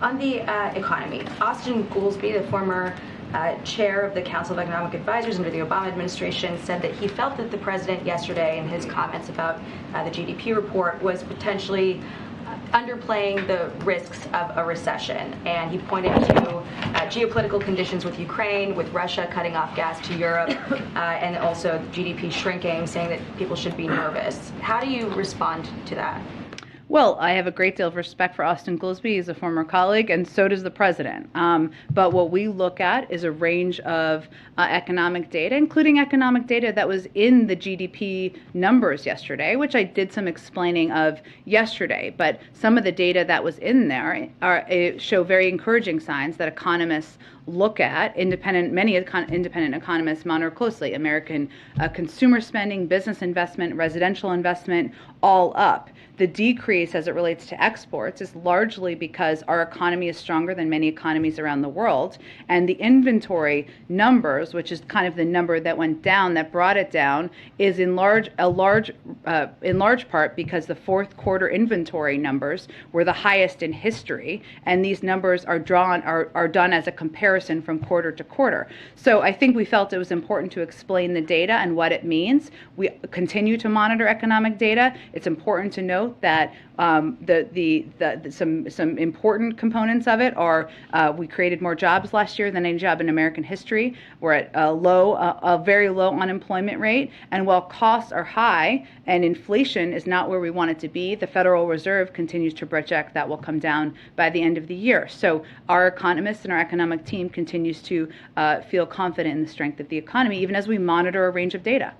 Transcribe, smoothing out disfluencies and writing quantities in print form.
On the economy, Austin Goolsbee, the former chair of the Council of Economic Advisors under the Obama administration, said that he felt that the president yesterday in his comments about the GDP report was potentially underplaying the risks of a recession. And he pointed to geopolitical conditions with Ukraine, with Russia cutting off gas to Europe, and also GDP shrinking, saying that people should be nervous. How do you respond to that? Well, I have a great deal of respect for Austin Goolsbee. He's a former colleague, and so does the president. But what we look at is a range of economic data, including economic data that was in the GDP numbers yesterday, which I did some explaining of yesterday. But some of the data that was in there show very encouraging signs that economists look at. Many independent economists monitor closely. American consumer spending, business investment, residential investment, all up. The decrease as it relates to exports is largely because our economy is stronger than many economies around the world, and the inventory numbers, which is kind of the number that went down, that brought it down, is in large part because the fourth quarter inventory numbers were the highest in history, and these numbers are done as a comparison from quarter to quarter. So I think we felt it was important to explain the data and what it means. We continue to monitor economic data. It's important to note that some important components of it are we created more jobs last year than any job in American history. We're at a very low unemployment rate, and while costs are high and inflation is not where we want it to be, the Federal Reserve continues to project that will come down by the end of the year. So our economists and our economic team continues to feel confident in the strength of the economy, even as we monitor a range of data.